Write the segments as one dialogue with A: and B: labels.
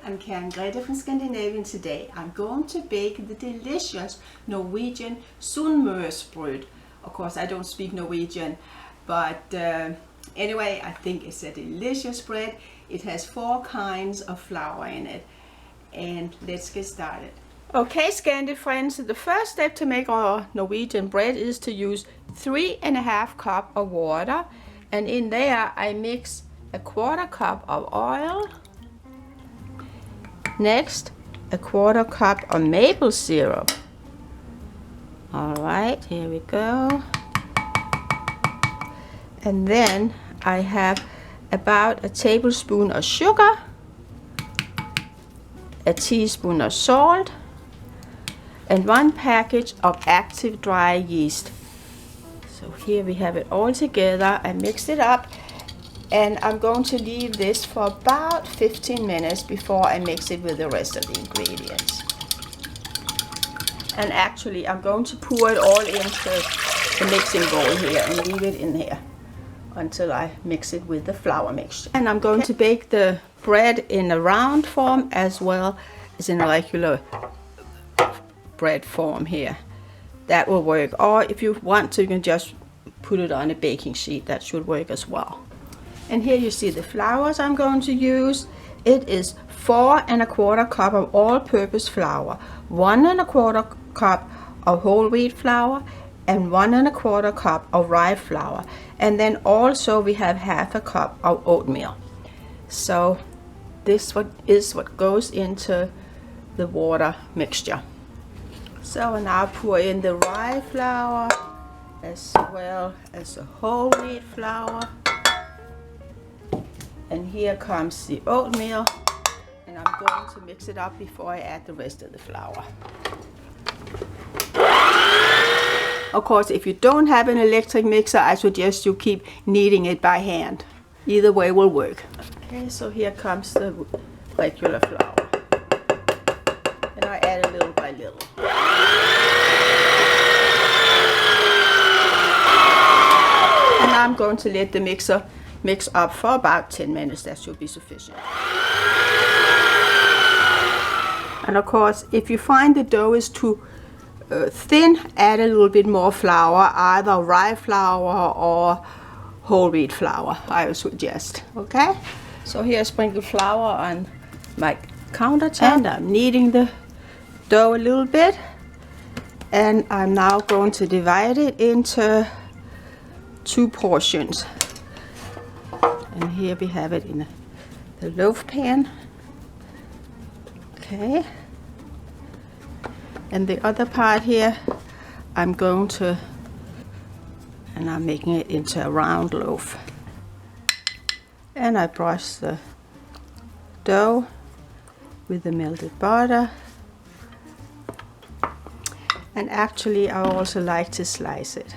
A: I'm Grete from Scandinavian. Today I'm going to bake the delicious Norwegian Sunnmørsbrød. Of course, I don't speak Norwegian, but anyway, I think it's a delicious bread. It has 4 kinds of flour in it. And let's get started. Okay, Scandi friends, the first step to make our Norwegian bread is to use 3½ cup of water. And in there I mix a 1/4 cup of oil. Next, a 1/4 cup of maple syrup. Alright, here we go. And then I have about a tablespoon of sugar, a teaspoon of salt, and 1 package of active dry yeast. So here we have it all together. I mix it up. And I'm going to leave this for about 15 minutes before I mix it with the rest of the ingredients. And actually, I'm going to pour it all into the mixing bowl here and leave it in here until I mix it with the flour mixture. And I'm going to bake the bread in a round form as well as in a regular bread form here. That will work. Or if you want to, you can just put it on a baking sheet. That should work as well. And here you see the flours I'm going to use. It is 4¼ cup of all-purpose flour, 1¼ cup of whole wheat flour, and 1¼ cup of rye flour. And then also we have ½ cup of oatmeal. So this is what goes into the water mixture. So now I pour in the rye flour as well as the whole wheat flour. And here comes the oatmeal, and I'm going to mix it up before I add the rest of the flour. Of course, if you don't have an electric mixer, I suggest you keep kneading it by hand. Either way will work. Okay, so here comes the regular flour. And I add a little by little. And I'm going to let the mixer mix up for about 10 minutes. That should be sufficient. And of course, if you find the dough is too thin, add a little bit more flour, either rye flour or whole wheat flour, I would suggest. Okay, so here I sprinkle flour on my countertop, and I'm kneading the dough a little bit, and I'm now going to divide it into 2 portions. And here we have it in the loaf pan. Okay. And the other part here, I'm making it into a round loaf. And I brush the dough with the melted butter. And actually, I also like to slice it.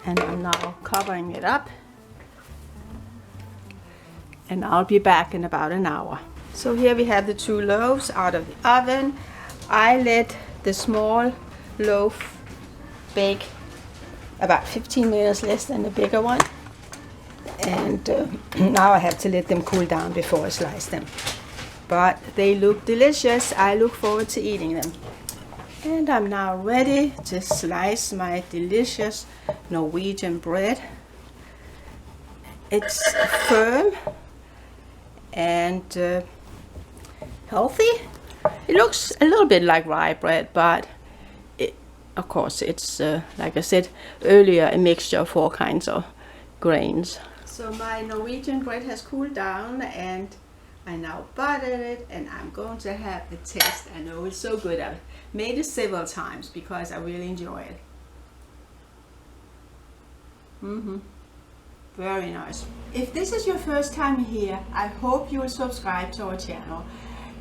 A: And I'm now covering it up, and I'll be back in about an hour. So here we have the 2 loaves out of the oven. I let the small loaf bake about 15 minutes less than the bigger one, and now I have to let them cool down before I slice them. But they look delicious. I look forward to eating them. And I'm now ready to slice my delicious Norwegian bread. It's firm and healthy. It looks a little bit like rye bread, but of course it's, like I said earlier, a mixture of 4 kinds of grains. So my Norwegian bread has cooled down, and I now buttered it, and I'm going to have a taste. I know it's so good. I've made it several times because I really enjoy it. Very nice. If this is your first time here, I hope you will subscribe to our channel,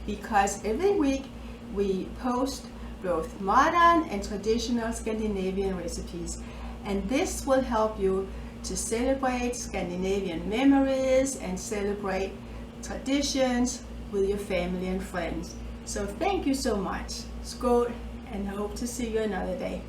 A: because every week we post both modern and traditional Scandinavian recipes, and this will help you to celebrate Scandinavian memories and celebrate traditions with your family and friends. So thank you so much. Skål, and hope to see you another day.